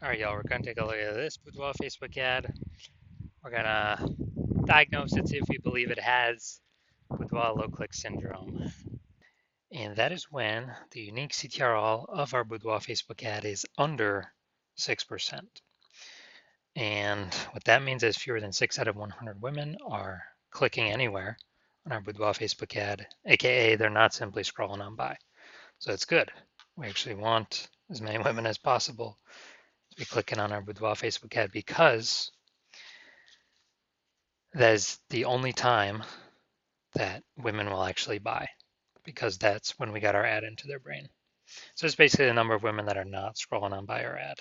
All right, y'all, we're going to take a look at this Boudoir Facebook ad. We're going to diagnose it, see if we believe it has Boudoir low click syndrome. And that is when the unique CTRL of our Boudoir Facebook ad is under 6%. And what that means is fewer than 6 out of 100 women are clicking anywhere on our Boudoir Facebook ad, aka they're not simply scrolling on by. So it's good. We actually want as many women as possible to be clicking on our Boudoir Facebook ad because that is the only time that women will actually buy, because that's when we got our ad into their brain. So it's basically the number of women that are not scrolling on by our ad.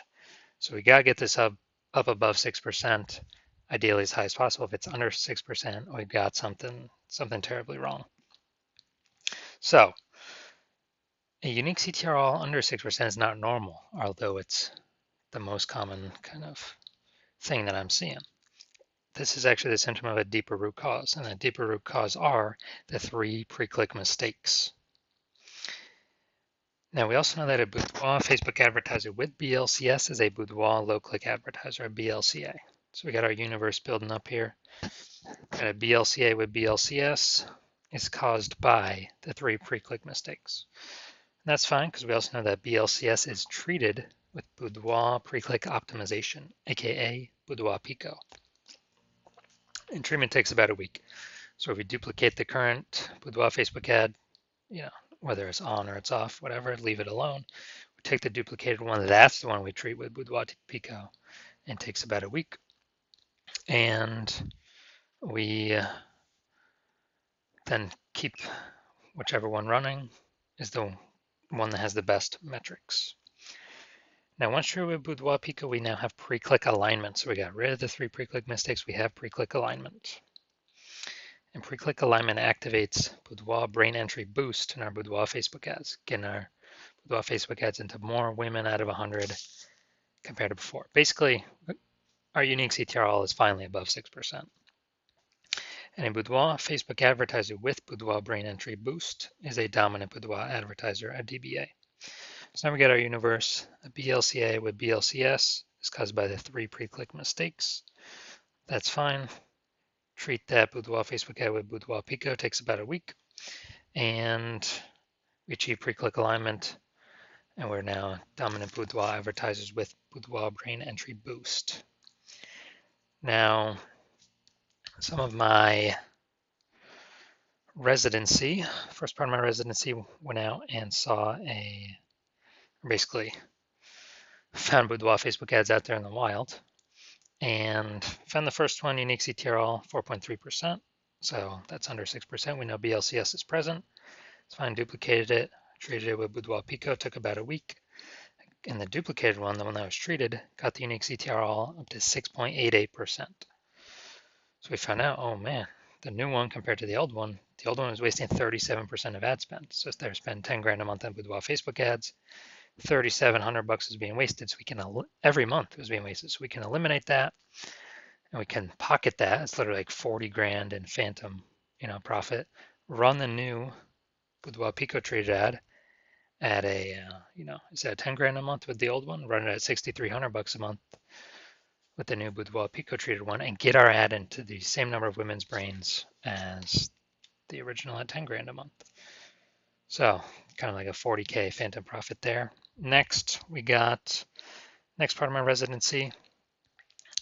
So we gotta get this up above 6%, ideally as high as possible. If it's under 6%, we've got something terribly wrong. So a unique CTRL under 6% is not normal, although it's the most common kind of thing that I'm seeing. This is actually the symptom of a deeper root cause, and that deeper root cause are the 3 pre-click mistakes. Now, we also know that a Boudoir Facebook advertiser with BLCS is a Boudoir low-click advertiser, a BLCA. So we got our universe building up here. Got a BLCA with BLCS is caused by the 3 pre-click mistakes. And that's fine because we also know that BLCS is treated with Boudoir pre-click optimization, aka Boudoir Pico. And treatment takes about a week. So if we duplicate the current Boudoir Facebook ad, whether it's on or it's off, whatever, leave it alone. We take the duplicated one, that's the one we treat with Boudoir Pico, and it takes about a week. And we then keep whichever one running is the one that has the best metrics. Now, once treated with Boudoir Pico, we now have pre-click alignment. So we got rid of the 3 pre-click mistakes. We have pre-click alignment. And pre-click alignment activates Boudoir brain entry boost in our Boudoir Facebook ads, getting our Boudoir Facebook ads into more women out of 100 compared to before. Basically, our unique CTRL is finally above 6%. And a Boudoir Facebook advertiser with Boudoir brain entry boost is a dominant Boudoir advertiser, a DBA. So now we get our universe. A BLCA with BLCS is caused by the 3 pre-click mistakes. That's fine. Treat that Boudoir Facebook ad with Boudoir Pico, takes about a week. And we achieve pre-click alignment. And we're now dominant Boudoir advertisers with Boudoir brain entry boost. Now, some of my residency, first part of my residency, went out and basically found Boudoir Facebook ads out there in the wild, and found the first one, unique CTRL 4.3%. So that's under 6%. We know BLCS is present. It's fine, duplicated it, treated it with Boudoir Pico, took about a week. And the duplicated one, the one that was treated, got the unique CTRL up to 6.88%. So we found out, oh man, the new one compared to the old one was wasting 37% of ad spend. So if they're spending 10 grand a month on Boudoir Facebook ads, $3,700 is being wasted. So we can, every month was being wasted. So we can eliminate that and we can pocket that. It's literally like 40 grand in phantom, profit. Run the new Boudoir Pico treated ad at a, instead of 10 grand a month with the old one, run it at $6,300 a month with the new Boudoir Pico treated one, and get our ad into the same number of women's brains as the original at 10 grand a month. So kind of like a 40K phantom profit there. Next, we got, next part of my residency,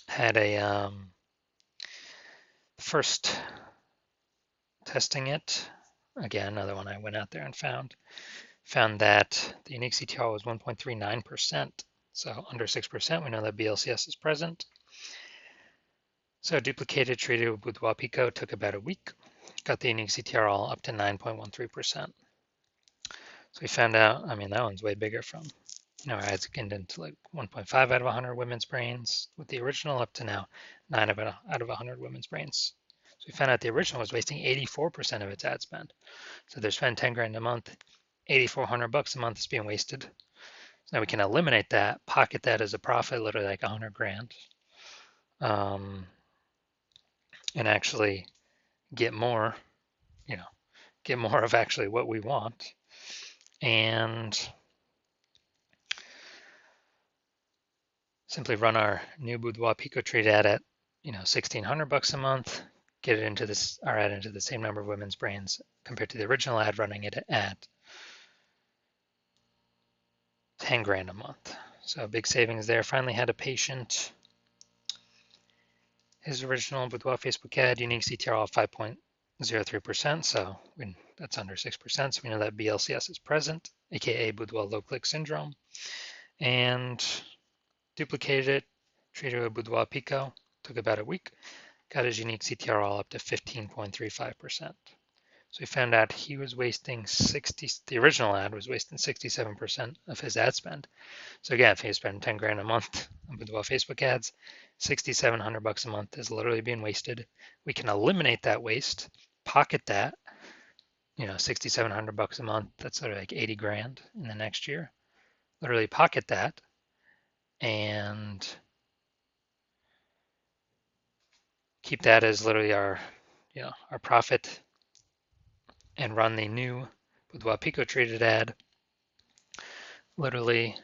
had a, first testing it, again, another one I went out there and found that the unique CTR was 1.39%. So under 6%, we know that BLCS is present. So duplicated, treated with Boudoir Pico, took about a week. Got the unique CTRL up to 9.13%. So we found out, that one's way bigger from, our ads get into like 1.5 out of 100 women's brains with the original, up to now 9 out of 100 women's brains. So we found out the original was wasting 84% of its ad spend. So they're spending 10 grand a month, $8,400 a month is being wasted. So now we can eliminate that, pocket that as a profit, literally like 100 grand, and actually get more, get more of actually what we want. And simply run our new Boudoir Pico Treat ad at, $1,600 a month, get it into our ad into the same number of women's brains compared to the original ad running it at 10 grand a month. So big savings there. Finally had a patient. His original Boudoir Facebook ad, unique CTR of 5.03%, so that's under 6%, so we know that BLCS is present, aka Boudoir low click syndrome, and duplicated it, treated with Boudoir Pico, took about a week, got his unique CTR all up to 15.35%. So we found out he was wasting the original ad was wasting 67% of his ad spend. So again, if he spent 10 grand a month on Boudoir Facebook ads, $6,700 a month is literally being wasted. We can eliminate that waste, pocket that, $6,700 a month. That's sort of like 80 grand in the next year. Literally pocket that and keep that as literally our profit, and run the new Boudoir Pico treated ad literally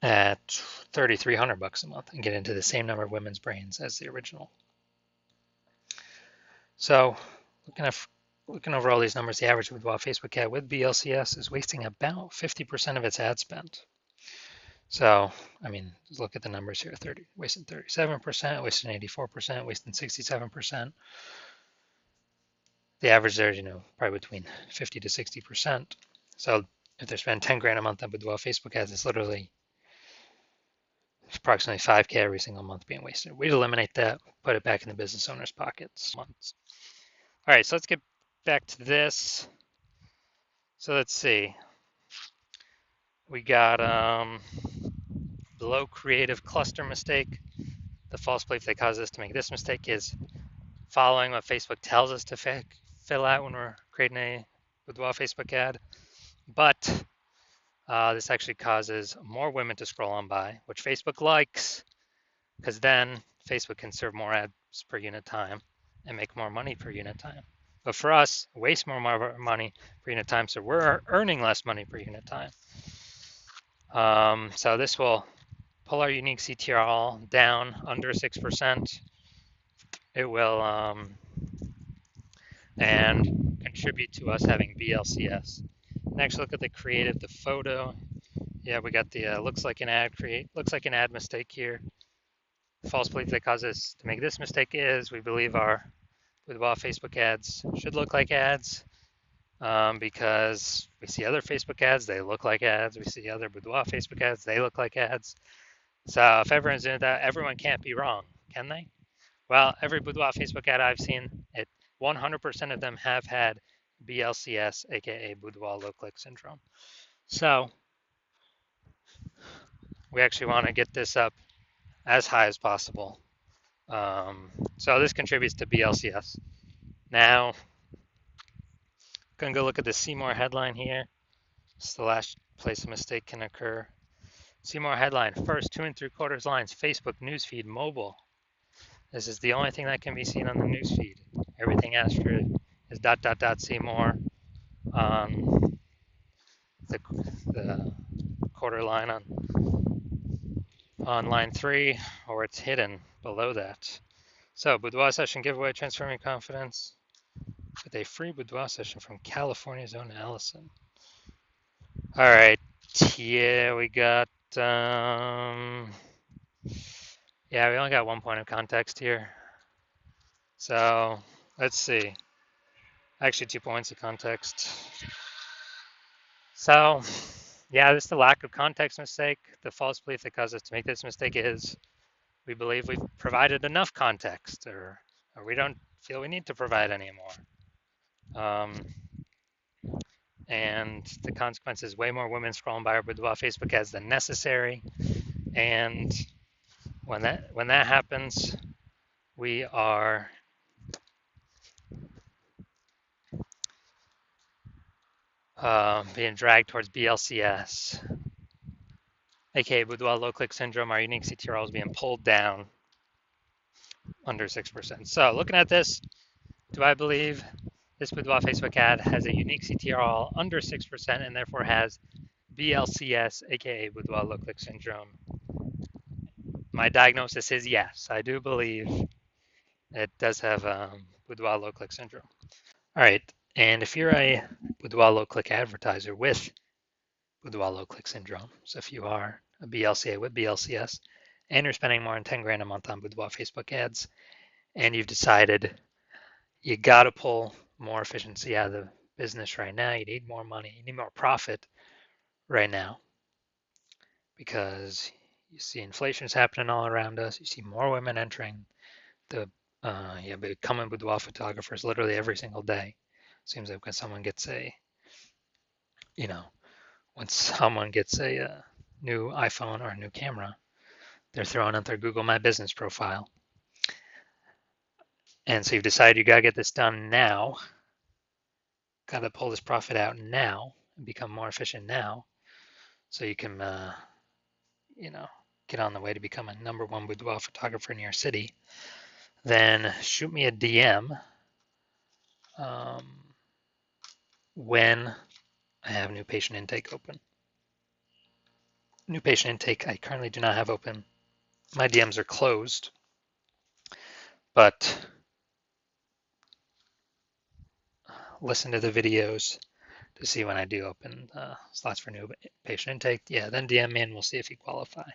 at $3,300 a month and get into the same number of women's brains as the original. So looking over all these numbers, the average Boudoir Facebook ad with BLCS is wasting about 50% of its ad spend. So, look at the numbers here, wasting 37%, wasting 84%, wasting 67%. The average there is, probably between 50 to 60%. So if they're spending 10 grand a month on Boudoir Facebook ads, it's literally approximately 5K every single month being wasted. We'd eliminate that, put it back in the business owner's pockets. All right, so let's get back to this. So let's see. We got below creative cluster mistake. The false belief that causes us to make this mistake is following what Facebook tells us to fill out when we're creating a Boudoir Facebook ad. But this actually causes more women to scroll on by, which Facebook likes, because then Facebook can serve more ads per unit time and make more money per unit time. But for us, waste more money per unit time, so we're earning less money per unit time. So this will pull our unique CTR down under 6%. It will and contribute to us having BLCS. Next, look at the creative, the photo. Yeah, we got the looks like an ad mistake here. False belief that causes us to make this mistake is we believe our Boudoir Facebook ads should look like ads because we see other Facebook ads, they look like ads. We see other Boudoir Facebook ads, they look like ads. So if everyone's doing that, everyone can't be wrong, can they? Well, every Boudoir Facebook ad I've seen, 100% of them have had BLCS, aka Boudoir low click syndrome. So we actually want to get this up as high as possible. So this contributes to BLCS. Now, gonna go look at the See More headline here. It's the last place a mistake can occur. See More headline, first 2 3/4 lines, Facebook newsfeed mobile. This is the only thing that can be seen on the newsfeed. Everything after it is ... See More on the quarter line on line 3, or it's hidden below that. So Boudoir session giveaway, transforming confidence with a free Boudoir session from California's own Allison. All right, yeah, we got we only got 1 point of context here. So let's see. Actually, 2 points of context. So yeah, this is the lack of context mistake. The false belief that caused us to make this mistake is we believe we've provided enough context, or we don't feel we need to provide any more. And the consequence is way more women scrolling by our Boudoir Facebook ads than necessary. And when that happens, we are being dragged towards BLCS, aka Boudoir low click syndrome. Our unique CTR is being pulled down under 6%. So looking at this, do I believe this Boudoir Facebook ad has a unique CTR under 6% and therefore has BLCS, aka Boudoir low click syndrome. My diagnosis is yes. I do believe it does have Boudoir low click syndrome. All right, and if you're a Boudoir low click advertiser with Boudoir low click syndrome, so if you are a BLCA with BLCS and you're spending more than 10 grand a month on Boudoir Facebook ads, and you've decided you got to pull more efficiency out of the business right now, you need more money, you need more profit right now because you see inflation is happening all around us. You see more women entering the becoming boudoir photographers literally every single day. Seems like when someone gets a, you know, when someone gets a new iPhone or a new camera, they're throwing out their Google My Business profile. And so you've decided you got to get this done now, got to pull this profit out now and become more efficient now so you can, you know, get on the way to become a #1 boudoir photographer in your city. Then shoot me a DM when I have new patient intake open. New patient intake I currently do not have open. My DMs are closed, but listen to the videos to see when I do open slots for new patient intake. Yeah, then DM me and we'll see if you qualify.